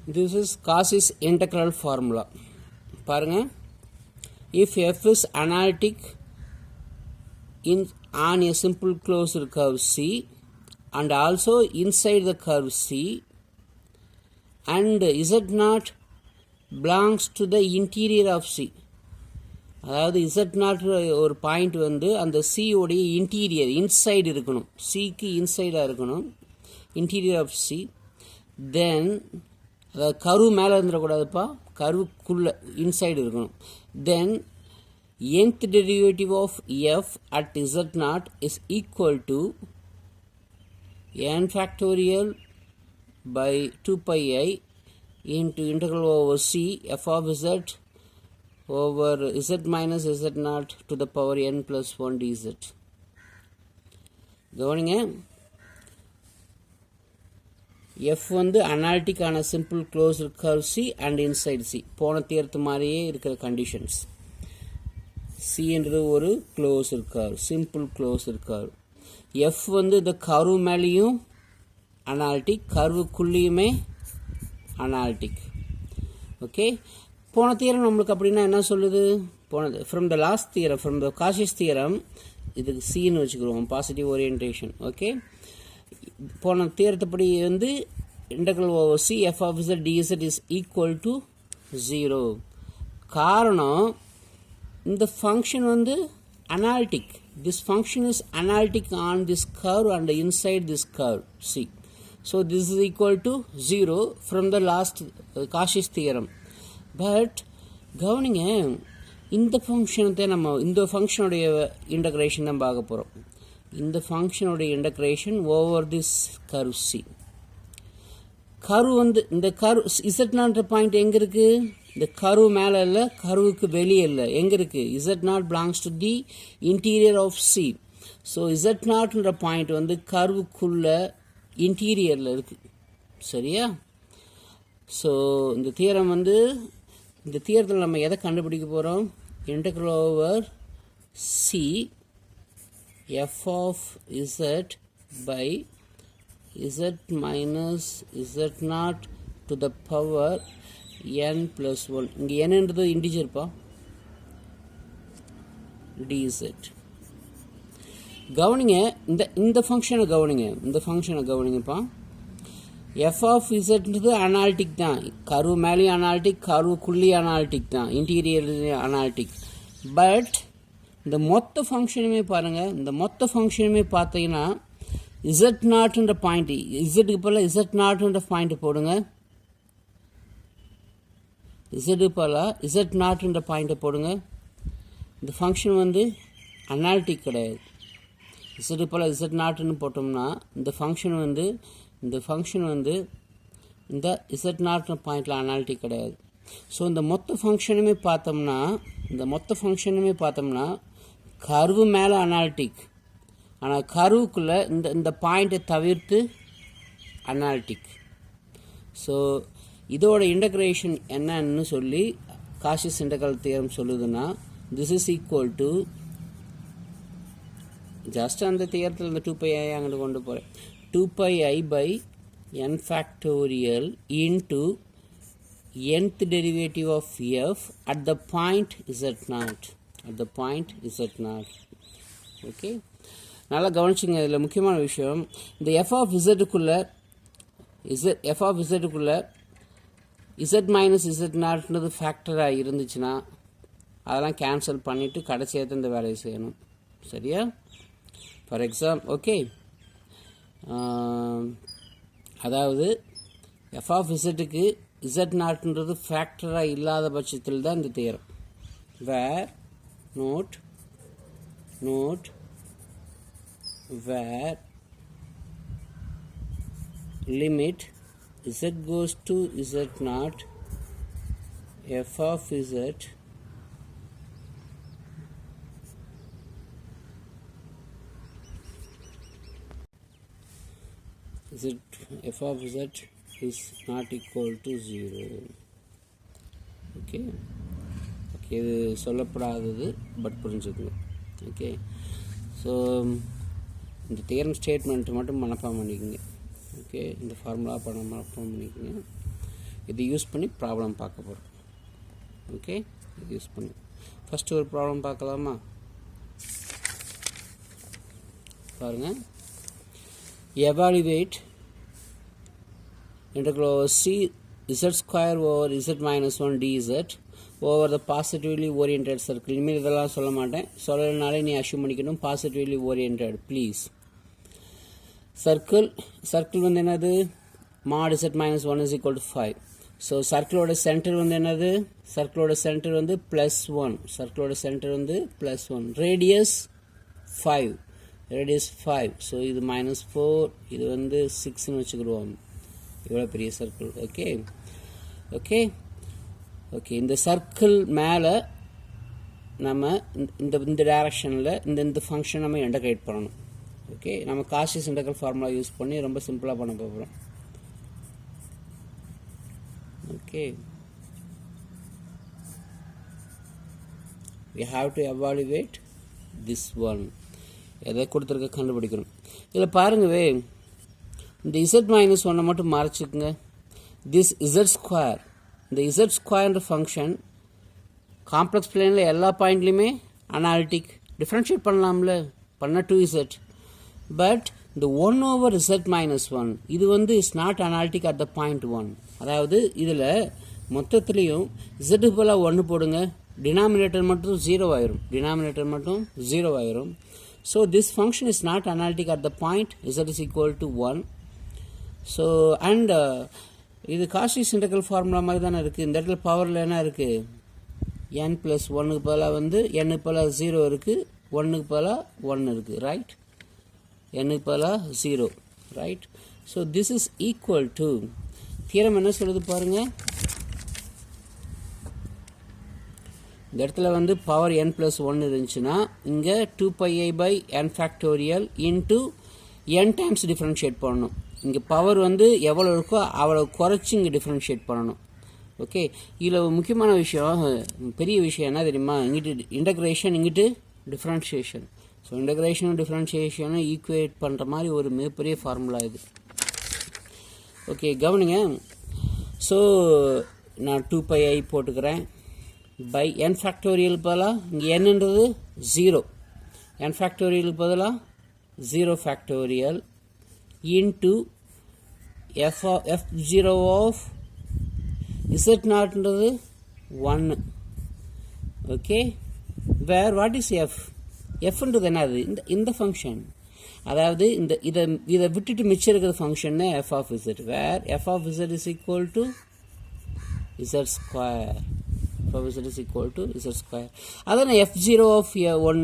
This is Cauchy's integral formula. பாருங்க, if f is analytic on a simple closed curve C and also inside the curve C, and z0 belongs to the interior of C, அதாவது z0 ஒரு point வந்து அந்த C உடைய interior inside இருக்கணும், சிக்கு இன்சைடாக இருக்கணும், interior of C, தென் அதாவது கரு மேலே இருந்துடக்கூடாதுப்பா, கருவுக்குள்ளே இன்சைடு இருக்கணும். தென் nth derivative of f at z0 is equal to n factorial by 2 pi I into integral over C f of z over z minus z0 to the power n plus 1 dz. கவனிங்க, f வந்து அனாலிட்டிக்கான simple closed curve C and inside C, போன தேர்த்து மாதிரியே இருக்கிற conditions. சின்றது ஒரு closed curve, simple closed curve. F வந்து இந்த கர்வ் மேலேயும் அனாலிட்டிக், கர்வுக்குள்ளேயுமே அனாலிட்டிக். ஓகே, போன தியரம் நம்மளுக்கு அப்படின்னா என்ன சொல்லுது? போனது from the last theorem, from the Cauchy's theorem, இதுக்கு சின்னு வச்சுக்கிறோம், பாசிட்டிவ் ஓரியன்டேஷன். ஓகே, போன தியரத்தைப்படி வந்து integral over C F of z dz is equal to 0. காரணம், இந்த ஃபங்க்ஷன் வந்து analytic. This function is analytic on this curve and inside this curve C. So this is equal to 0 from the last Cauchy's theorem. But கவனிங்க, இந்த ஃபங்க்ஷனத்தை நம்ம இந்த ஃபங்க்ஷனுடைய integration தான் பார்க்க போகிறோம். இந்த ஃபங்க்ஷனுடைய integration over this curve C. Curve வந்து இந்த கர்வ் z0 பாயிண்ட் எங்கே இருக்குது? இந்த கர்வ் மேலே இல்லை, கர்வுக்கு வெளியே இல்லை. எங்கே இருக்குது? z0 belongs to the interior of C. So z0ன்ற பாயிண்ட் வந்து கர்வுக்குள்ள இன்டீரியரில் இருக்குது. சரியா? ஸோ இந்த தியரம் வந்து, இந்த தியரத்தில் நம்ம எதை கண்டுபிடிக்க போகிறோம்? Integral over C f of z by z minus z0 to the power n plus 1. இங்கே என்னன்றது இன்டிஜர்ப்பா, dz. கவனிங்க, இந்த ஃபங்க்ஷனை கவனிங்க, இந்த ஃபங்க்ஷனை கவனிங்கப்பா. f of zன்றது அனாலிட்டிக் தான், கர்வ் மேலேயும் அனாலிட்டிக், கர்வுக்குள்ளேயும் அனாலிட்டிக் தான், இன்டீரியர்லேயும் அனாலிட்டிக். பட் இந்த மொத்த ஃபங்க்ஷனுமே பாருங்கள், இந்த மொத்த ஃபங்க்ஷனுமே பார்த்தீங்கன்னா z0ன்ற பாயிண்ட், இசட்டுக்கு போல z0ன்ற பாயிண்ட் போடுங்க, இசட்டுக்கு போல z0ன்ற பாயிண்ட்டை போடுங்க. இந்த ஃபங்க்ஷன் வந்து அனாலிட்டிக் கிடையாது. இசட்டுக்கு போல z0ன்னு போட்டோம்னா இந்த ஃபங்க்ஷன் வந்து இந்த z0 பாயிண்டில் அனாலிட்டிக் கிடையாது. ஸோ இந்த மொத்த ஃபங்க்ஷனுமே பார்த்தோம்னா கர்வு மேலே அனாலிட்டிக், ஆனால் கர்வுக்குள்ளே இந்த பாயிண்ட்டை தவிர்த்து அனாலிட்டிக். ஸோ இதோட இன்டகிரேஷன் என்னன்னு சொல்லி காஷிஸ் இன்டெக்ரல் தியரம் சொல்லுதுன்னா, this is equal to, just அந்த தியரத்தில் இந்த 2 pi I அங்கிட்டு கொண்டு போகிறேன், 2 pi I by n factorial into nth derivative of f at the point z0, at the point z0. Okay, நல்லா கவனிச்சிங்க. இதில் முக்கியமான விஷயம், இந்த எஃப் ஆஃப் இசட்டுக்குள்ளே z மைனஸ் z0ன்றது ஃபேக்டராக இருந்துச்சுன்னா அதெல்லாம் கேன்சல் பண்ணிவிட்டு கடைசியாக இந்த வேலையை செய்யணும். சரியா? ஃபார் எக்ஸாம்பிள், ஓகே, அதாவது எஃப் ஆஃப் இசட்டுக்கு z0ன்றது ஃபேக்டராக இல்லாத பட்சத்தில் தான் இந்த theorem. Where naught where limit z goes to z0 f of z f of z is not equal to 0. Okay, இது சொல்லப்படாதது, பட் புரிஞ்சுக்கணும். ஓகே, ஸோ இந்த தியரம் ஸ்டேட்மெண்ட் மட்டும் மனப்பாடம் பண்ணிக்கோங்க. ஓகே, இந்த ஃபார்முலா மனப்பாடம் பண்ணிக்கோங்க. இது யூஸ் பண்ணி ப்ராப்ளம் பார்க்க போகிறோம். ஓகே, இது யூஸ் பண்ணி ஃபஸ்ட்டு ஒரு ப்ராப்ளம் பார்க்கலாமா? பாருங்கள், evaluate integral over c z square over z minus 1 dz over the positively oriented circle. இனிமேல் இதெல்லாம் சொல்ல மாட்டேன், சொல்லனாலே நீ அஷ்யூம் பண்ணிக்கணும் பாசிட்டிவ்லி ஓரியன்டட் ப்ளீஸ். சர்க்கிள் வந்து என்னது? mod z minus 1 is equal to 5. So சர்க்கிளோட சென்டர் வந்து என்னது? சர்க்கிளோட சென்டர் வந்து +1. சர்க்கிளோட சென்டர் வந்து +1. ரேடியஸ் 5. ரேடியஸ் 5. ஸோ இது -4, இது வந்து 6ன்னு வச்சுக்கிடுவோம். இவ்வளோ பெரிய சர்க்கிள். ஓகே ஓகே ஓகே இந்த சர்க்கிள் மேலே நம்ம இந்த டைரக்ஷனில் இந்த ஃபங்க்ஷன் நம்ம இன்டகிரேட் பண்ணணும். ஓகே, நம்ம காஷியஸ் இன்டெக்ரல் ஃபார்முலா யூஸ் பண்ணி ரொம்ப சிம்பிளாக பண்ண போகிறோம். Okay, we have to evaluate this one. எதை கொடுத்துருக்க கண்டுபிடிக்கணும். இதில் பாருங்கவே, இந்த z-1 மட்டும் மறைச்சிக்குங்க. திஸ் z², இந்த z² ஃபங்க்ஷன் காம்ப்ளெக்ஸ் பிளேனில் எல்லா பாயிண்ட்லையுமே அனாலிட்டிக். டிஃப்ரென்ஷியேட் பண்ணலாம்ல, பண்ண 2z. பட் இந்த 1/z-1 இது வந்து is not analytic at the point 1. அதாவது இதில் மொத்தத்துலேயும் z போல் 1 போடுங்க, டினாமினேட்டர் மட்டும் 0 ஆயிரும். டினாமினேட்டர் மட்டும் 0 ஆயிரும். So this function is not analytic at the point z is equal to 1. So and இது காஷியஸ் இன்டெக்ரல் ஃபார்முலா மாதிரி தானே இருக்குது. இந்த இடத்துல பவரில் என்ன இருக்குது? n+1க்கு பதிலாக வந்து n-க்கு பதிலாக 0 இருக்குது, 1க்கு பதிலாக 1 இருக்குது. ரைட், n-க்கு பதிலாக 0. Right. So this is equal to, theorem என்ன சொல்லுது பாருங்கள். இந்த இடத்துல வந்து பவர் n+1 இருந்துச்சுன்னா இங்கே 2πi/n factorial into n times differentiate பண்ணணும். இங்கே பவர் வந்து எவ்வளோ இருக்கோ அவ்வளோ குறைச்சி இங்கே டிஃப்ரென்ஷியேட் பண்ணணும். ஓகே, இதில் முக்கியமான விஷயம், பெரிய விஷயம் என்ன தெரியுமா? இங்கிட்டு இன்டகிரேஷன், இங்கிட்டு டிஃப்ரென்ஷியேஷன். ஸோ இன்டகிரேஷனும் டிஃப்ரென்ஷியேஷனும் ஈக்குவேட் பண்ணுற மாதிரி ஒரு மிகப்பெரிய ஃபார்முலா இது. ஓகே, கவனிங்க. ஸோ நான் 2πi போட்டுக்கிறேன். பை n ஃபேக்டோரியல் பதிலாக இங்கே என்னன்றது 0, n ஃபேக்டோரியலுக்கு பதிலாக 0 ஃபேக்டோரியல் இன்ட்டு f0 ஆஃப் z0ன்றது 1. ஓகே, வேர் வாட் இஸ் எஃப்ன்றது என்னது? இந்த ஃபங்க்ஷன், அதாவது இதை விட்டுட்டு மிச்சம் இருக்கிற function f(z), where f(z) is equal to z². z is equal to z². அதான் f0 of 1.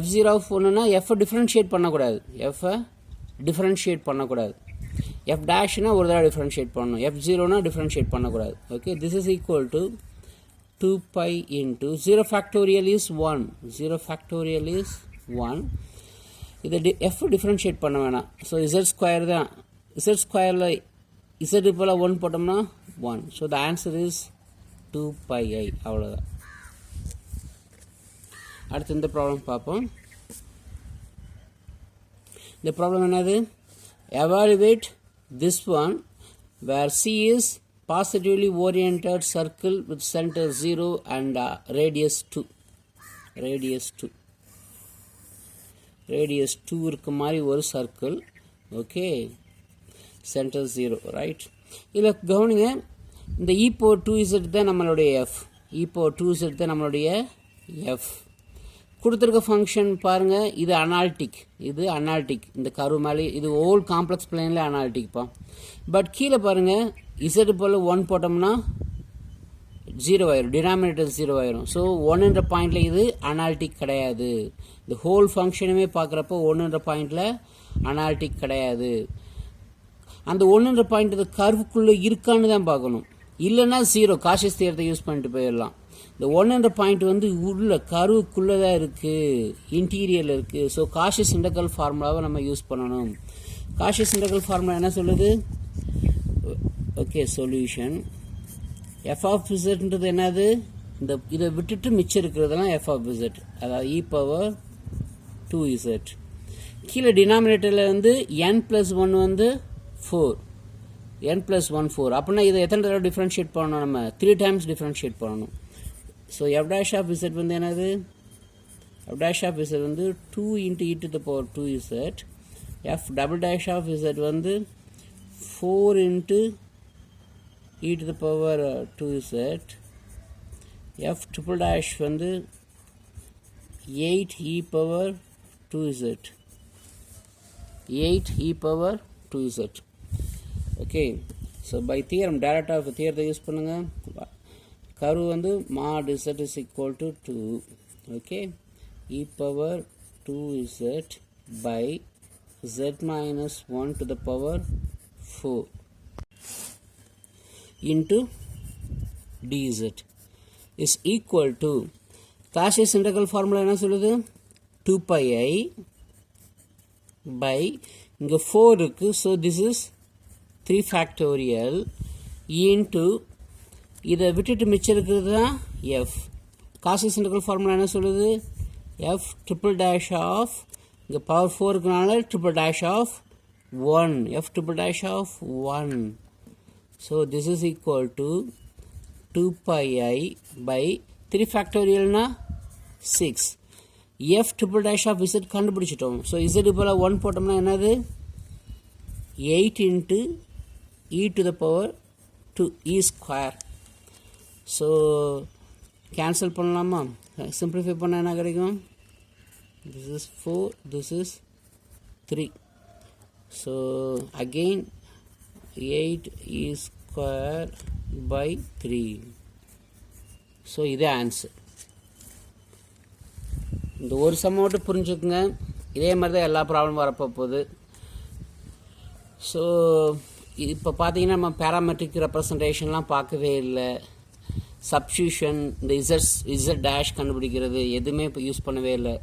f0 of 1னா f டிஃப்ரென்ஷியேட் பண்ணக்கூடாது. f டிஃப்ரென்ஷியேட் பண்ணக்கூடாது. f டேஷ்னா ஒரு தடவை டிஃப்ரென்ஷியேட் பண்ணணும். f0னா டிஃப்ரென்ஷியேட் பண்ணக்கூடாது. Okay, this is equal to 2π into 0 factorial is 1. 0 factorial is 1. இதை f டிஃப்ரென்ஷியேட் பண்ண வேணாம். ஸோ z² தான். z²ல் z போல் 1 போட்டோம்னா 1. So the answer is 2πi. அவ்வளோதான். அடுத்து இந்த ப்ராப்ளம் பார்ப்போம். இந்த ப்ராப்ளம் என்னது? evaluate this one where c is positively oriented circle with center 0 and radius 2. radius 2 இருக்க மாதிரி ஒரு சர்க்கிள். Okay, centre 0. ரைட். இதில் கவனிங்க, இந்த e⁴2z தான் நம்மளுடைய f. e⁴2z தான் நம்மளுடைய f. கொடுத்துருக்க ஃபங்க்ஷன் பாருங்கள், இது அனாலிட்டிக். இந்த கர்வ் மேலே இது ஓல் காம்ப்ளெக்ஸ் பிளேனில் அனாலிட்டிக்ப்பா. பட் கீழே பாருங்கள், z போல் 1 போட்டோம்னா 0 ஆயிரும், டினாமினேட்டர் 0 ஆயிரும். ஸோ 1ன்ற பாயிண்டில் இது அனாலிட்டிக் கிடையாது. இந்த ஹோல் ஃபங்க்ஷனுமே பார்க்குறப்போ 1ன்ற பாயிண்டில் அனாலிட்டிக் கிடையாது. அந்த 1ன்ற பாயிண்ட் இது கர்வுக்குள்ளே இருக்கான்னு தான் பார்க்கணும். இல்லைன்னா 0, காஷியஸ் தியரத்தை யூஸ் பண்ணிட்டு போயிடலாம். இந்த 1ன்ற பாயிண்ட் வந்து உள்ள கருவுக்குள்ளே தான் இருக்குது, இன்டீரியரில் இருக்குது. ஸோ காஷியஸ் இன்டெக்ரல் ஃபார்முலாவை நம்ம யூஸ் பண்ணணும். காஷியஸ் இன்டெக்ரல் ஃபார்முலா என்ன சொல்லுது? ஓகே, சொல்யூஷன் f(z)ன்றது என்னது? இதை விட்டுட்டு மிச்சம் இருக்கிறதெல்லாம் f(z), அதாவது e⁴2z. கீழே டினாமினேட்டரில் வந்து n+1 வந்து 4, n plus 1 4 அப்படின்னா இதை எத்தனை தடவை டிஃப்ரென்ஷியேட் பண்ணணும் நம்ம 3 டைம்ஸ் டிஃப்ரென்ஷியேட் பண்ணணும் so f dash of z வந்து என்னது f dash of z வந்து 2 into e to the power 2z f double dash of z வந்து 4 into e to the power 2z f triple dash வந்து 8 e power 2z 8 e power 2z okay so by theorem direct of theorem use பண்ணுங்க curve வந்து mod z is equal to 2 okay e power 2z by z minus 1 to the power 4 into dz is equal to Cauchy's integral formula என்ன சொல்லுது 2 pi I by இங்க 4 இருக்கு so this is 3 factorial into இதை விட்டுட்டு மிச்சம் இருக்கிறது தான் f Cauchy's integral formula என்ன சொல்லுது f triple dash of இங்க power 4 இருக்கனால triple dash of 1 f triple dash of 1 so this is equal to 2 pi I by 3 factorial na 6 f triple dash of z கண்டுபிடிச்சிட்டோம் so z போல 1 போட்டோம்னா என்னது 8 into e to the power 2 e square so cancel பண்ணலாமா simplify பண்ணா என்ன கிடைக்கும் this is 4 this is 3 so again 8 e square by 3 so இது answer இந்த ஒரு சம் மட்டும் புரிஞ்சுக்குங்க இதே மாதிரி தான் எல்லா ப்ராப்ளமும் வரப்போகுது ஸோ இப்போ பார்த்தீங்கன்னா நம்ம பேராமெட்ரிக் ரெப்ரசன்டேஷன்லாம் பார்க்கவே இல்லை சப்ஸ்டியூஷன் இந்த இசட் டேஷ் கண்டுபிடிக்கிறது எதுவுமே இப்போ யூஸ் பண்ணவே இல்லை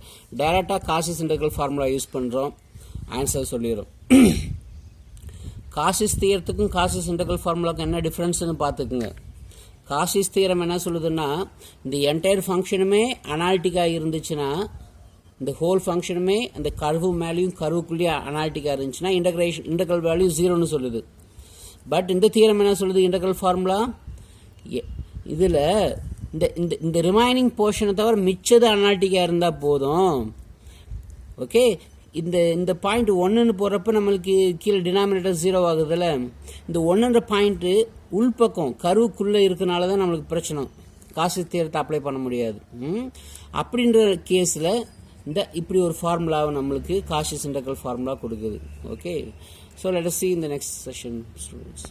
டைரெக்டாக காசிஸ் இன்டெக்ரல் ஃபார்முலா யூஸ் பண்ணுறோம் ஆன்சர் சொல்லிடுறோம் காசிஸ் தியரத்துக்கும் காசிஸ் இன்டெக்ரல் ஃபார்முலாவுக்கும் என்ன டிஃப்ரென்ஸ்னு பார்த்துக்குங்க காசிஸ் தியரம் என்ன சொல்லுதுன்னா இந்த என்டையர் ஃபங்க்ஷனுமே அனாலிட்டிக்காக இருந்துச்சுன்னா இந்த ஹோல் ஃபங்க்ஷனுமே அந்த கர்வு மேலேயும் கர்வுக்குள்ளேயே அனாலிட்டிக்காக இருந்துச்சுன்னா இன்டெக்ரல் வேல்யூ 0ன்னு சொல்லுது பட் இந்த தியரம் என்ன சொல்லுது இன்டெக்ரல் ஃபார்முலா இதில் இந்த இந்த இந்த ரிமைனிங் போர்ஷனை தவிர மிச்சது அனாலிட்டிக்காக இருந்தால் போதும் ஓகே இந்த இந்த பாயிண்ட் 1ன்னு போகிறப்ப நம்மளுக்கு கீழே டினாமினேட்டர் 0 ஆகுதுல்ல இந்த 1ன்ற பாயிண்ட்டு உள்பக்கம் கருவுக்குள்ளே இருக்கனால தான் நம்மளுக்கு பிரச்சனை காசிஸ் தியரத்தை அப்ளை பண்ண முடியாது அப்படின்ற கேஸில் இந்த இப்படி ஒரு ஃபார்முலாவை நம்மளுக்கு காசிஸ் இன்டெக்ரல் ஃபார்முலா கொடுக்குது okay so let us see in the next session students